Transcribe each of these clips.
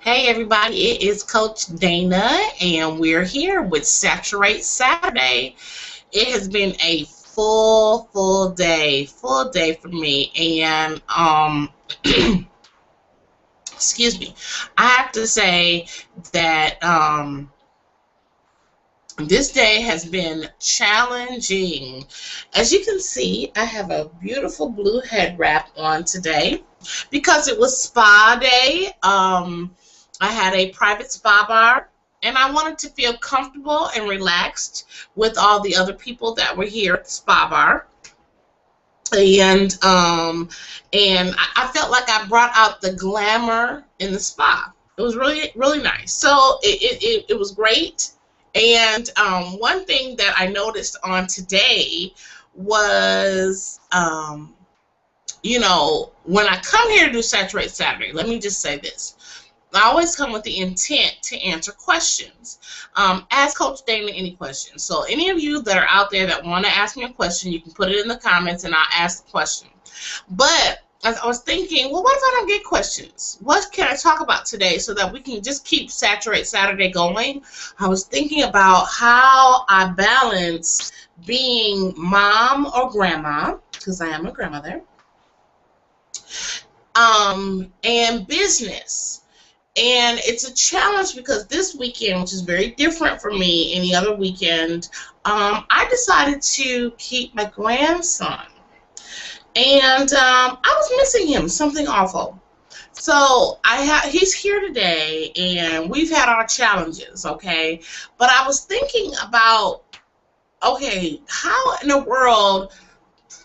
Hey everybody, it is Coach Dana and we're here with Saturate Saturday. It has been a full day for me and excuse me. I have to say that this day has been challenging. As you can see, I have a beautiful blue head wrap on today because it was spa day. I had a private spa bar and I wanted to feel comfortable and relaxed with all the other people that were here at the spa bar. And I felt like I brought out the glamour in the spa. It was really nice. So it was great. And one thing that I noticed on today was, when I come here to do Saturate Saturday, let me just say this. I always come with the intent to answer questions. Ask Coach Dana any questions. So any of you that are out there that want to ask me a question, you can put it in the comments and I'll ask the question. But as I was thinking, well, what if I don't get questions? What can I talk about today so that we can just keep Saturate Saturday going? I was thinking about how I balance being mom or grandma, because I am a grandmother, and business. And it's a challenge because this weekend, which is very different from me any other weekend, I decided to keep my grandson. And I was missing him, something awful. So he's here today, and we've had our challenges, okay? But I was thinking about, okay, how in the world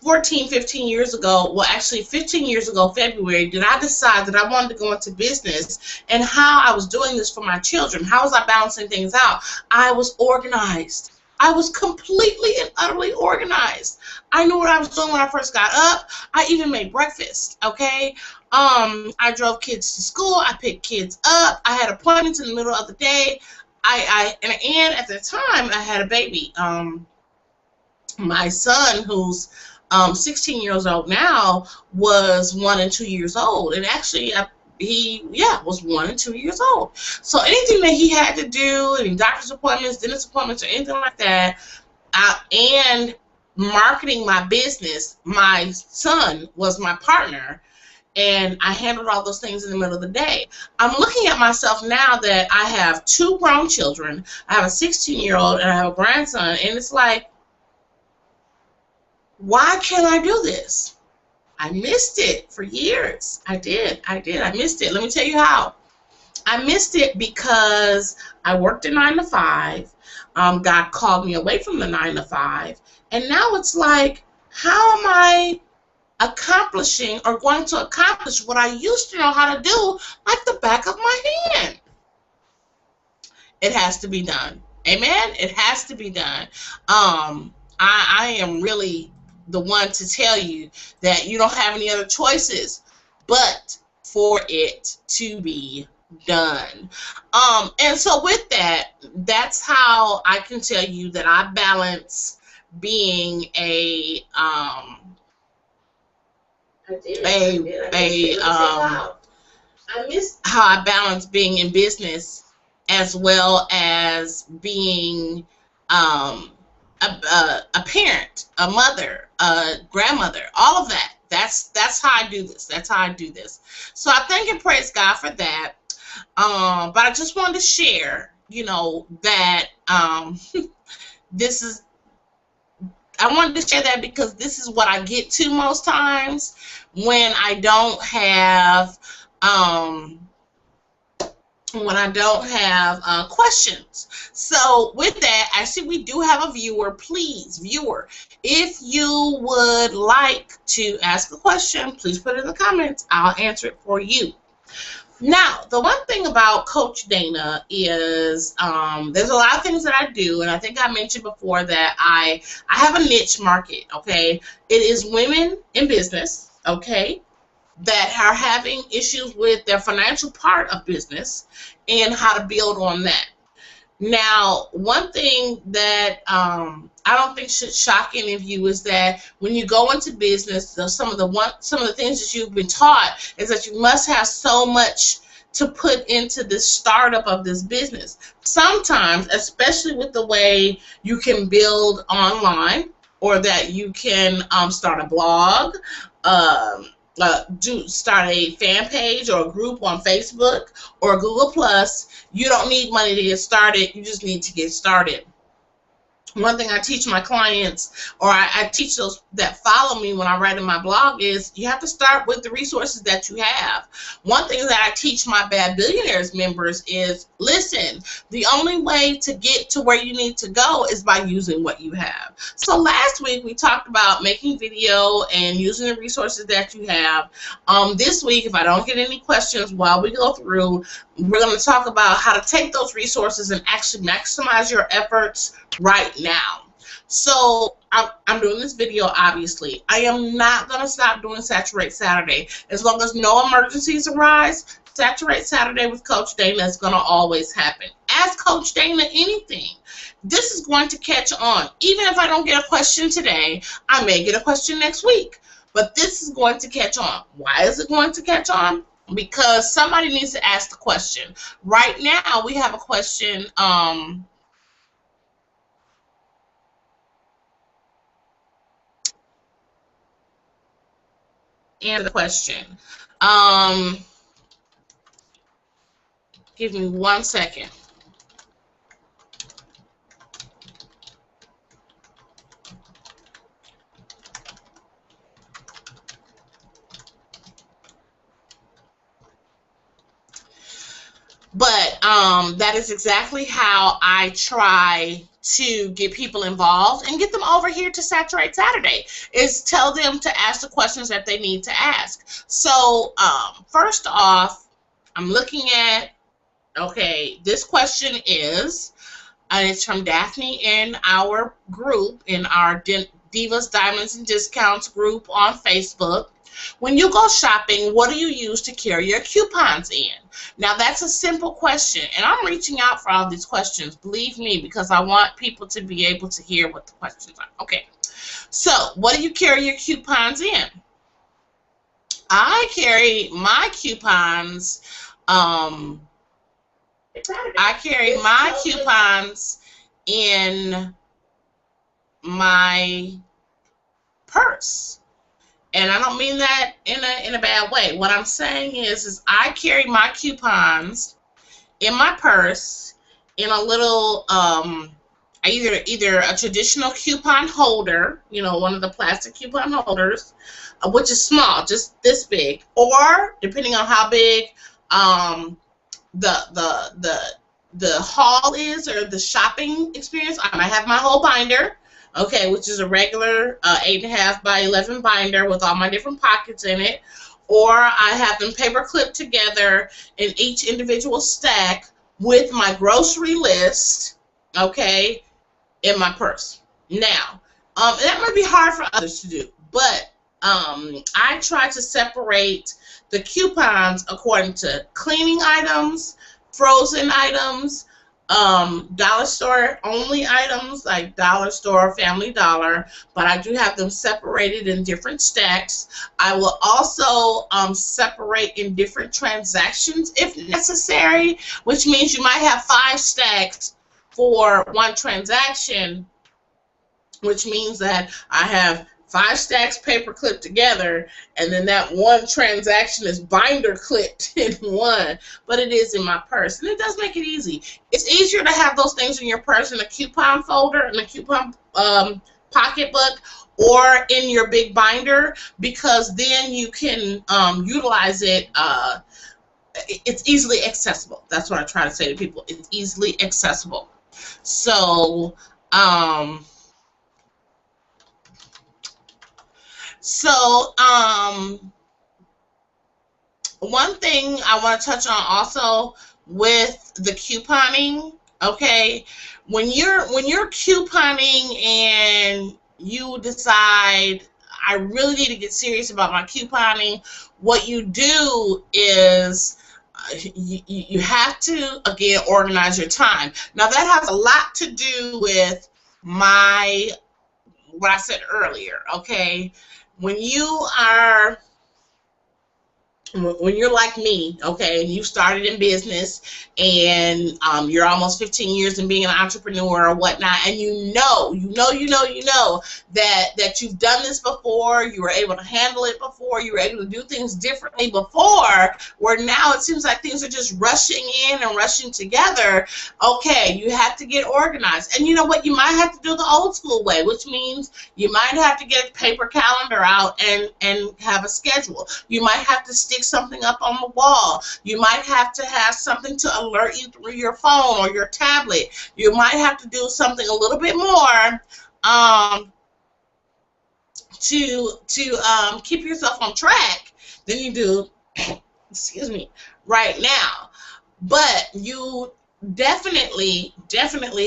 14, 15 years ago, well, actually 15 years ago, February, did I decide that I wanted to go into business and how I was doing this for my children? How was I balancing things out? I was organized. I was completely and utterly organized. I knew what I was doing when I first got up. I even made breakfast, okay? I drove kids to school. I picked kids up. I had appointments in the middle of the day. And at the time, I had a baby. My son, who's 16 years old now, was 1 and 2 years old, and actually he was 1 and 2 years old. So anything that he had to do, any doctor's appointments, dentist appointments, or anything like that, and marketing my business, my son was my partner, and I handled all those things in the middle of the day. I'm looking at myself now that I have 2 grown children, I have a 16-year-old, and I have a grandson, and it's like, why can't I do this? I missed it for years. I did. I missed it. Let me tell you how. I missed it because I worked a 9 to 5. God called me away from the 9 to 5. And now it's like, how am I accomplishing or going to accomplish what I used to know how to do like the back of my hand? It has to be done. Amen? It has to be done. I am really the one to tell you that you don't have any other choices but for it to be done. And so with that, that's how I can tell you that I balance being how I balance being in business as well as being a parent, a mother, a grandmother, all of that. That's how I do this. That's how I do this. So I thank and praise God for that. But I just wanted to share, that this is. I wanted to share that because this is what I get to most times when I don't have. Questions. So with that, I see we do have a viewer. Please, viewer, if you would like to ask a question, please put it in the comments. I'll answer it for you. Now, the one thing about Coach Dana is there's a lot of things that I do, and I think I mentioned before that I have a niche market, okay? It is women in business, okay, that are having issues with their financial part of business and how to build on that. Now, one thing that I don't think should shock any of you is that when you go into business, some of the things that you've been taught is that you must have so much to put into the startup of this business. Sometimes, especially with the way you can build online, or that you can start a blog, start a fan page or a group on Facebook or Google Plus. You don't need money to get started. You just need to get started. One thing I teach my clients, or I teach those that follow me when I write in my blog, is you have to start with the resources that you have. One thing that I teach my Bad Billionaires members is, listen, the only way to get to where you need to go is by using what you have. So last week we talked about making video and using the resources that you have. This week, if I don't get any questions while we go through, we're going to talk about how to take those resources and actually maximize your efforts right now. So I'm doing this video, obviously. I am not going to stop doing Saturate Saturday. As long as no emergencies arise, Saturate Saturday with Coach Dana is going to always happen. Ask Coach Dana anything. This is going to catch on. Even if I don't get a question today, I may get a question next week. But this is going to catch on. Why is it going to catch on? Because somebody needs to ask the question. Right now, we have a question. Answer the question. Give me 1 second. But that is exactly how I try to get people involved and get them over here to Saturate Saturday, is tell them to ask the questions that they need to ask. So first off, I'm looking at, okay, this question is, and it's from Daphne in our group, in our Divas, Diamonds, and Discounts group on Facebook. When you go shopping, what do you use to carry your coupons in? Now, that's a simple question, and I'm reaching out for all these questions, believe me, because I want people to be able to hear what the questions are. Okay, so what do you carry your coupons in? I carry my coupons, in my purse. And I don't mean that in a bad way. What I'm saying is I carry my coupons in my purse in a little either a traditional coupon holder, you know, one of the plastic coupon holders, which is small, just this big, or depending on how big the haul is, or the shopping experience, I might have my whole binder. Okay, which is a regular 8.5 by 11 binder with all my different pockets in it, or I have them paper clipped together in each individual stack with my grocery list, okay, in my purse. Now, that might be hard for others to do, but I try to separate the coupons according to cleaning items, frozen items, dollar store only items like dollar store, Family Dollar, but I do have them separated in different stacks. I will also separate in different transactions if necessary, which means you might have 5 stacks for one transaction, which means that I have 5 stacks paper clipped together, and then that one transaction is binder clipped in one, but it is in my purse, and it does make it easy. It's easier to have those things in your purse in a coupon folder, in a coupon pocketbook, or in your big binder, because then you can utilize it. It's easily accessible. That's what I try to say to people. It's easily accessible. So, one thing I want to touch on also with the couponing, okay, when you're couponing and you decide I really need to get serious about my couponing, what you do is you have to, again, organize your time. Now, that has a lot to do with what I said earlier, okay? When you are when you're like me, okay, and you started in business, and you're almost 15 years in being an entrepreneur or whatnot, and you know that you've done this before, you were able to handle it before, you were able to do things differently before, where now it seems like things are just rushing in and rushing together. Okay, you have to get organized. And you know what? You might have to do the old school way, which means you might have to get a paper calendar out and have a schedule. You might have to stick something up on the wall. You might have to have something to alert you through your phone or your tablet. You might have to do something a little bit more um, to keep yourself on track than you do, excuse me, right now. But you definitely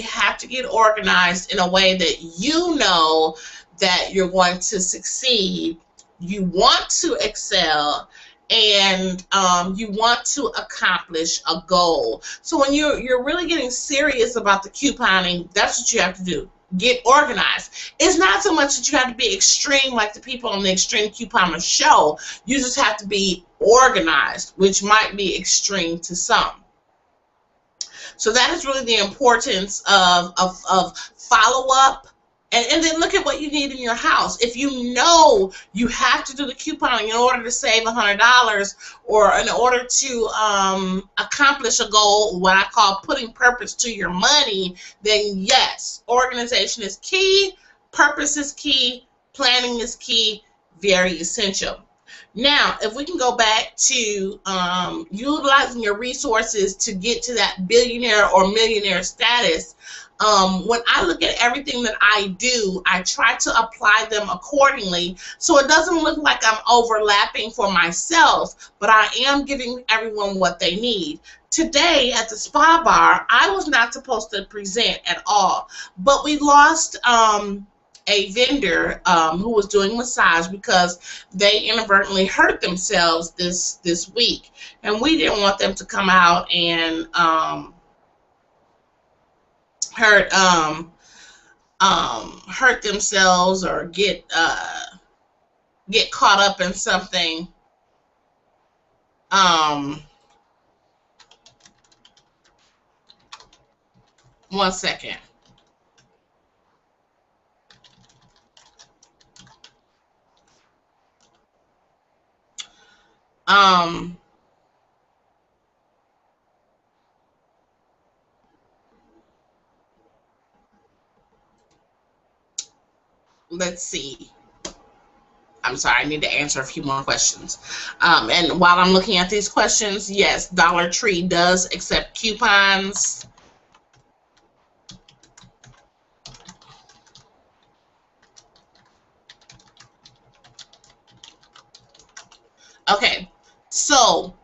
have to get organized in a way that you know that you're going to succeed, you want to excel, and you want to accomplish a goal. So when you're really getting serious about the couponing, that's what you have to do. Get organized. It's not so much that you have to be extreme like the people on the Extreme Couponer show. You just have to be organized, which might be extreme to some. So that is really the importance of follow-up. And then look at what you need in your house. If you know you have to do the couponing in order to save $100 or in order to accomplish a goal, what I call putting purpose to your money, then yes, organization is key, purpose is key, planning is key, very essential. Now, if we can go back to utilizing your resources to get to that billionaire or millionaire status, when I look at everything that I do, I try to apply them accordingly so it doesn't look like I'm overlapping for myself, but I am giving everyone what they need. Today at the spa bar, I was not supposed to present at all, but we lost a vendor who was doing massage because they inadvertently hurt themselves this week, and we didn't want them to come out and hurt hurt themselves or get caught up in something. One second. Um, let's see. I'm sorry, I need to answer a few more questions. And while I'm looking at these questions, yes, Dollar Tree does accept coupons. Okay, so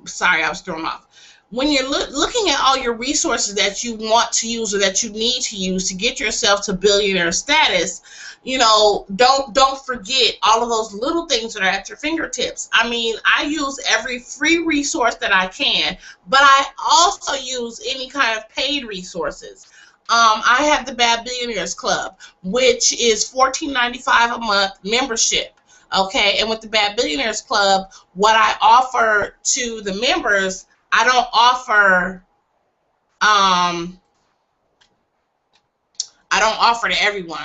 sorry, I was thrown off. When you're looking at all your resources that you want to use or that you need to use to get yourself to billionaire status, you know, don't forget all of those little things that are at your fingertips. I mean, I use every free resource that I can, but I also use any kind of paid resources. I have the Bad Billionaires Club, which is $14.95 a month membership. Okay, and with the Bad Billionaires Club, what I offer to the members, I don't offer to everyone.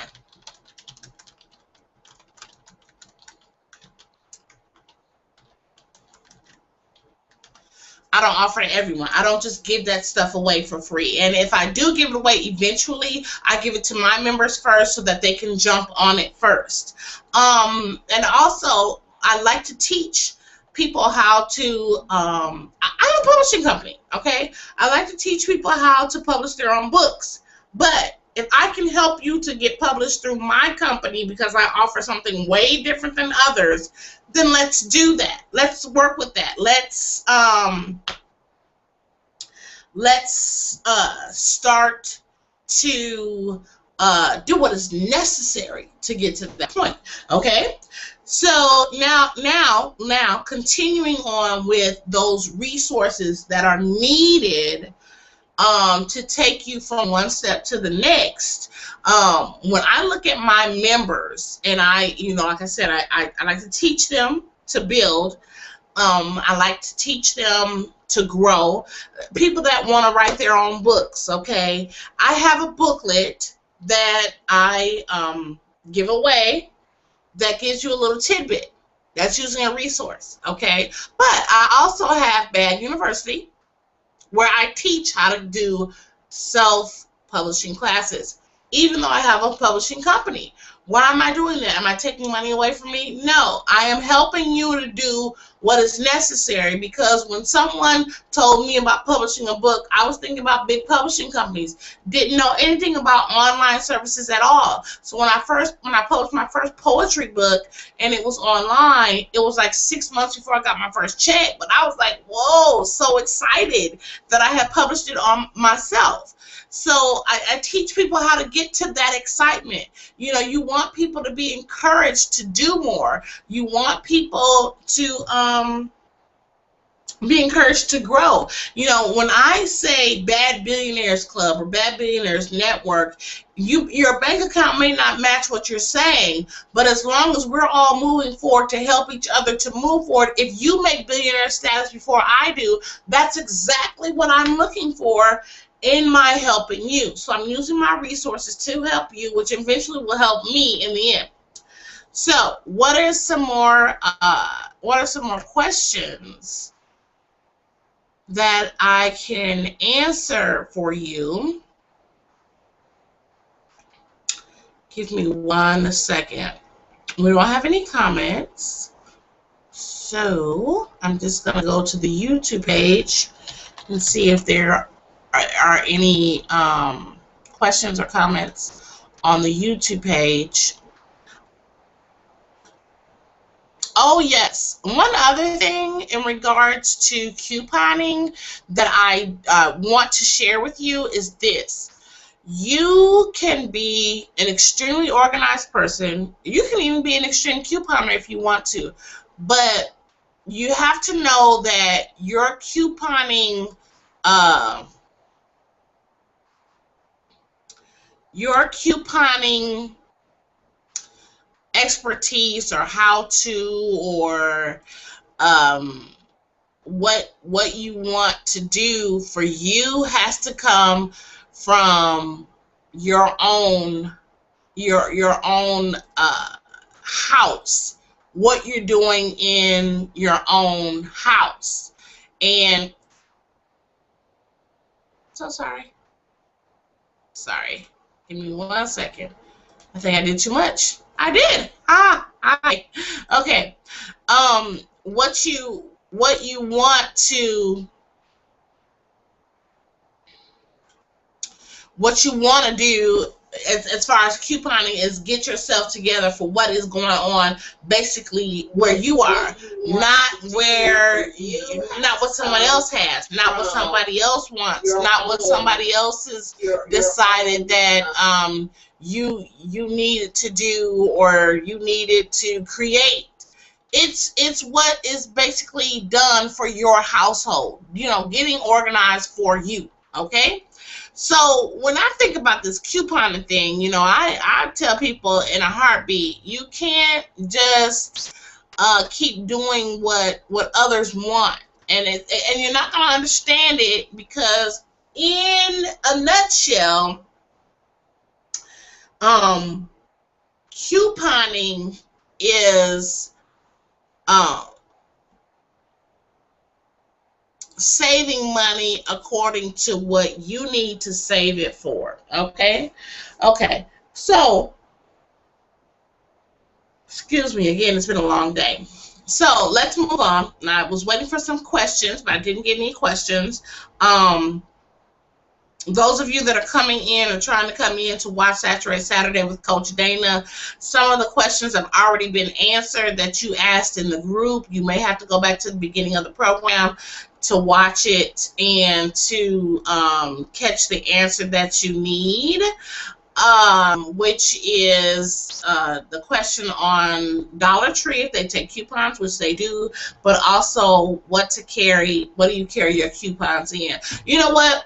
I don't offer to everyone. I don't just give that stuff away for free. And if I do give it away eventually, I give it to my members first so that they can jump on it first. And also, I like to teach people how to, I'm a publishing company, okay? I like to teach people how to publish their own books. But if I can help you to get published through my company because I offer something way different than others, then let's do that. Let's work with that. Let's start to do what is necessary to get to that point. Okay. So now, continuing on with those resources that are needed to take you from one step to the next. When I look at my members, and like I said, I like to teach them. to build. I like to teach them to grow. People that want to write their own books, okay? I have a booklet that I give away that gives you a little tidbit. That's using a resource, okay? But I also have Bad University, where I teach how to do self-publishing classes, even though I have a publishing company. Why am I doing that? Am I taking money away from me? No, I am helping you to do what is necessary, because when someone told me about publishing a book, I was thinking about big publishing companies. Didn't know anything about online services at all. So when I published my first poetry book and it was online, it was like 6 months before I got my first check. But I was like, whoa, so excited that I had published it on myself. So I teach people how to get to that excitement. You know, you want people to be encouraged to do more. You want people to be encouraged to grow. You know, when I say Bad Billionaires Club or Bad Billionaires Network, your bank account may not match what you're saying, but as long as we're all moving forward to help each other to move forward, if you make billionaire status before I do, that's exactly what I'm looking for in my helping you. So I'm using my resources to help you, which eventually will help me in the end. So what are some more questions that I can answer for you? Give me 1 second. We don't have any comments, so I'm just going to go to the YouTube page and see if there are any questions or comments on the YouTube page. Oh, yes. One other thing in regards to couponing that I want to share with you is this. You can be an extremely organized person. You can even be an extreme couponer if you want to. But you have to know that your couponing expertise or how to, or what you want to do for you has to come from your own house, what you're doing in your own house. And so sorry, give me 1 second. I think I did too much. I did. Okay. What you want to do as far as couponing is get yourself together for what is going on, basically where you are, not what someone else has, not what somebody else wants, not what somebody else has decided that you needed to do or you needed to create. It's what is basically done for your household, you know, getting organized for you, okay? So when I think about this couponing thing, you know, I tell people in a heartbeat, you can't just keep doing what others want, and you're not going to understand it, because in a nutshell, couponing is saving money according to what you need to save it for. Okay, so excuse me again, it's been a long day, so let's move on. Now, I was waiting for some questions, but I didn't get any questions. Those of you that are coming in or trying to come in to watch Saturate Saturday with Coach Dana, some of the questions have already been answered that you asked in the group. You may have to go back to the beginning of the program to watch it and to catch the answer that you need, which is the question on Dollar Tree, if they take coupons, which they do, but also what do you carry your coupons in. You know what?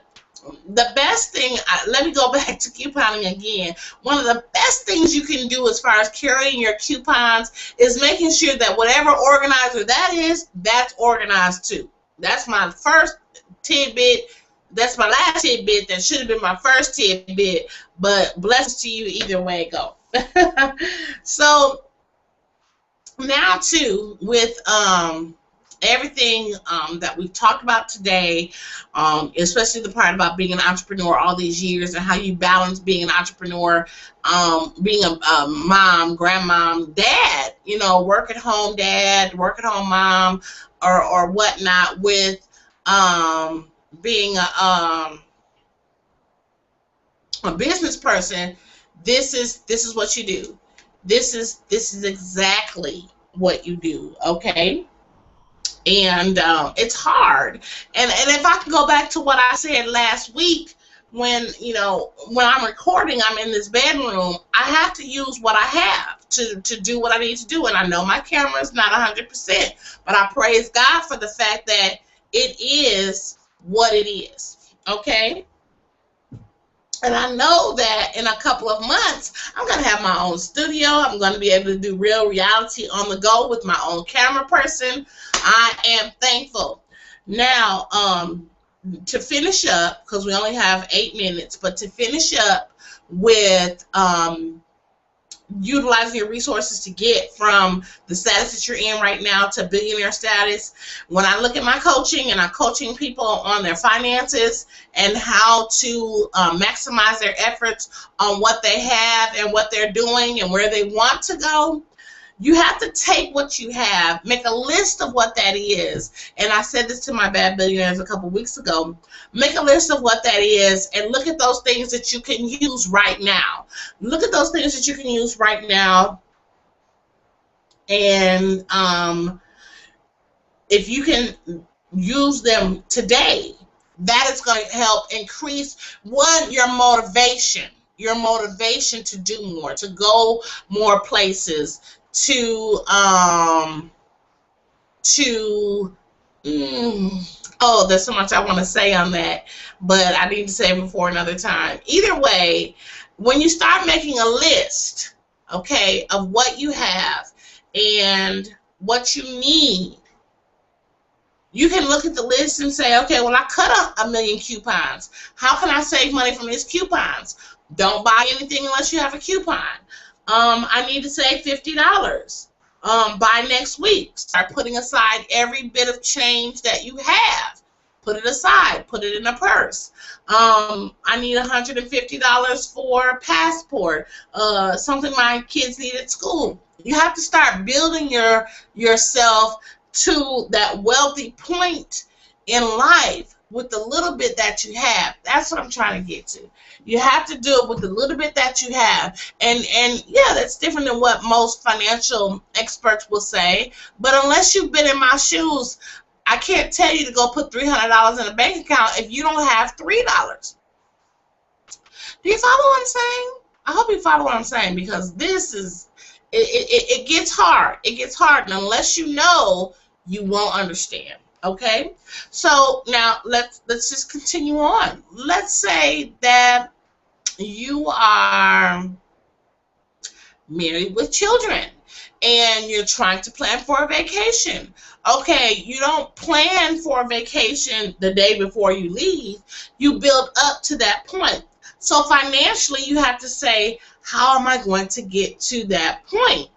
The best thing, let me go back to couponing again. One of the best things you can do as far as carrying your coupons is making sure that whatever organizer that is, that's organized too. That's my first tidbit. That's my last tidbit. That should have been my first tidbit, but blessings to you either way it go. So now too, with everything that we've talked about today, especially the part about being an entrepreneur all these years and how you balance being an entrepreneur, being a mom, grandmom, dad, you know, work at home dad, work at home mom, or whatnot, with being a business person. This is what you do. This is exactly what you do. Okay. And it's hard. And if I can go back to what I said last week, when when I'm recording, I'm in this bedroom, I have to use what I have to do what I need to do. And I know my camera is not 100%, but I praise God for the fact that it is what it is. Okay. And I know that in a couple of months, I'm going to have my own studio. I'm going to be able to do real reality on the go with my own camera person. I am thankful. Now, to finish up, because we only have 8 minutes, but to finish up with utilizing your resources to get from the status that you're in right now to billionaire status. When I look at my coaching and I'm coaching people on their finances and how to maximize their efforts on what they have and what they're doing and where they want to go, you have to take what you have, make a list of what that is. And I said this to my bad billionaires a couple weeks ago. Make a list of what that is and look at those things that you can use right now. Look at those things that you can use right now. And if you can use them today, that is going to help increase, one, your motivation to do more, to go more places, oh, there's so much I want to say on that, but I need to say it before another time. Either way, when you start making a list, okay, of what you have and what you need, you can look at the list and say, okay, well, I cut a million coupons. How can I save money from these coupons? Don't buy anything unless you have a coupon. I need to save $50 by next week. Start putting aside every bit of change that you have. Put it aside. Put it in a purse. I need $150 for a passport, something my kids need at school. You have to start building yourself to that wealthy point in life with the little bit that you have. That's what I'm trying to get to. You have to do it with the little bit that you have. And yeah, that's different than what most financial experts will say. But unless you've been in my shoes, I can't tell you to go put $300 in a bank account if you don't have $3. Do you follow what I'm saying? I hope you follow what I'm saying, because this is, it gets hard. It gets hard. And unless you know, you won't understand. Okay, so now let's just continue on. Let's say that you are married with children and you're trying to plan for a vacation. Okay, you don't plan for a vacation the day before you leave. You build up to that point. So financially, you have to say, how am I going to get to that point?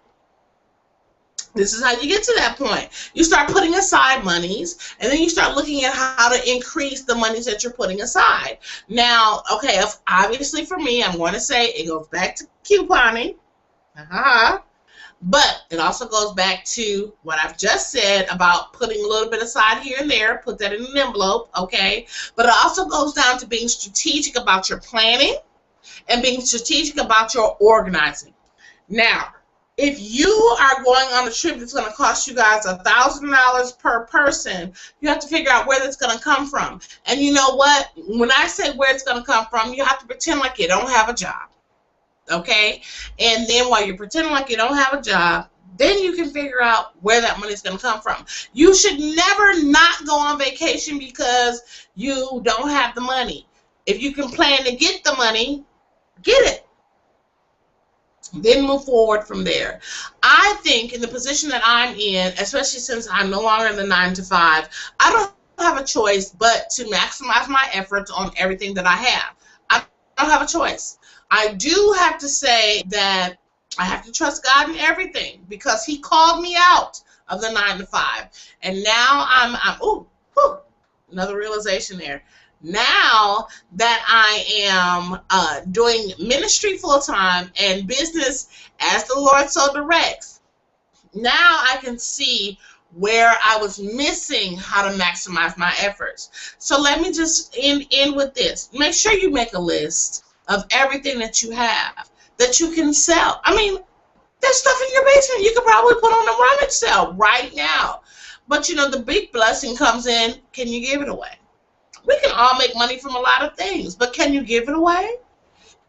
This is how you get to that point. You start putting aside monies, and then you start looking at how to increase the monies that you're putting aside. Now, okay, obviously for me, I'm going to say it goes back to couponing. But it also goes back to what I've just said about putting a little bit aside here and there. Put that in an envelope, okay? But it also goes down to being strategic about your planning and being strategic about your organizing. Now, if you are going on a trip that's going to cost you guys $1,000 per person, you have to figure out where that's going to come from. And you know what? When I say where it's going to come from, you have to pretend like you don't have a job. Okay? And then while you're pretending like you don't have a job, then you can figure out where that money is going to come from. You should never not go on vacation because you don't have the money. If you can plan to get the money, get it. Then move forward from there. I think in the position that I'm in, especially since I'm no longer in the 9 to 5, I don't have a choice but to maximize my efforts on everything that I have. I don't have a choice. I do have to say that I have to trust God in everything because He called me out of the 9 to 5, and now I'm another realization there. Now that I am doing ministry full time and business as the Lord so directs, now I can see where I was missing how to maximize my efforts. So let me just end with this. Make sure you make a list of everything that you have that you can sell. I mean, there's stuff in your basement you could probably put on a rummage sale right now. But you know, the big blessing comes in, can you give it away? We can all make money from a lot of things, but can you give it away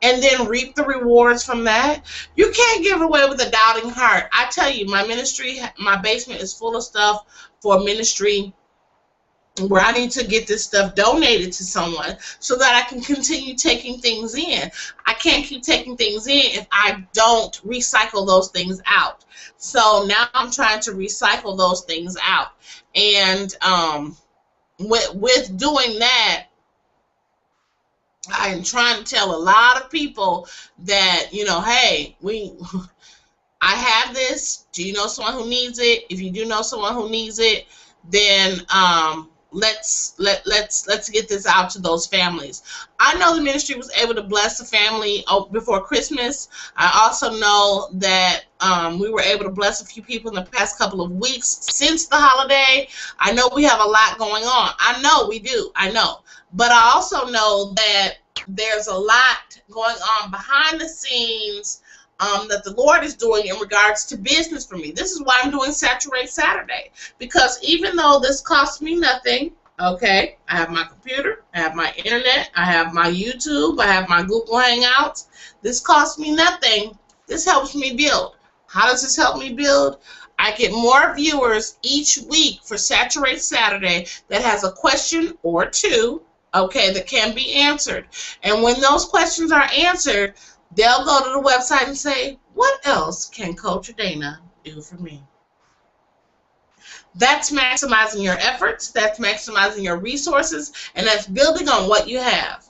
and then reap the rewards from that? You can't give it away with a doubting heart. I tell you, my ministry, my basement is full of stuff for ministry where I need to get this stuff donated to someone so that I can continue taking things in. I can't keep taking things in if I don't recycle those things out. So now I'm trying to recycle those things out. And with doing that, I am trying to tell a lot of people that, you know, hey, I have this. Do you know someone who needs it? If you do know someone who needs it, then let's get this out to those families. I know the ministry was able to bless the family before Christmas. I also know that we were able to bless a few people in the past couple of weeks since the holiday. I know we have a lot going on. I know we do. I know. But I also know that there's a lot going on behind the scenes that the Lord is doing in regards to business for me. This is why I'm doing Saturate Saturday. Because even though this costs me nothing, okay, I have my computer, I have my internet, I have my YouTube, I have my Google Hangouts. This costs me nothing. This helps me build. How does this help me build? I get more viewers each week for Saturate Saturday that has a question or two, okay, that can be answered. And when those questions are answered, they'll go to the website and say, what else can Coach Dana do for me? That's maximizing your efforts, that's maximizing your resources, and that's building on what you have.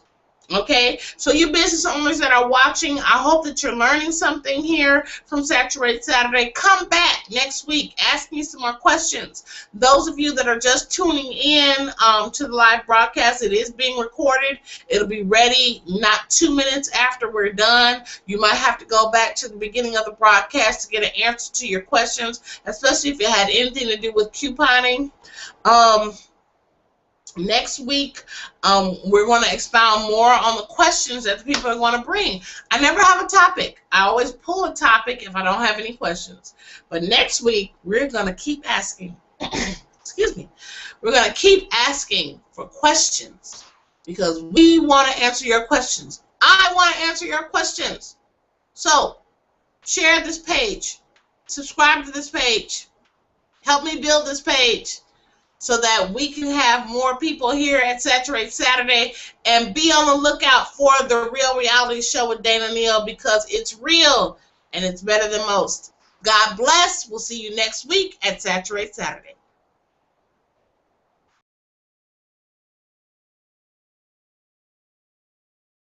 Okay, so you business owners that are watching, I hope that you're learning something here from Saturate Saturday. Come back next week. Ask me some more questions. Those of you that are just tuning in to the live broadcast, it is being recorded. It'll be ready not 2 minutes after we're done. You might have to go back to the beginning of the broadcast to get an answer to your questions, especially if it had anything to do with couponing. Next week, we're going to expound more on the questions that the people are going to bring. I never have a topic. I always pull a topic if I don't have any questions. But next week, we're going to keep asking. Excuse me. We're going to keep asking for questions because we want to answer your questions. I want to answer your questions. So, share this page. Subscribe to this page. Help me build this page, so that we can have more people here at Saturate Saturday, and be on the lookout for the Real Reality Show with Dana Neal, because it's real and it's better than most. God bless. We'll see you next week at Saturate Saturday.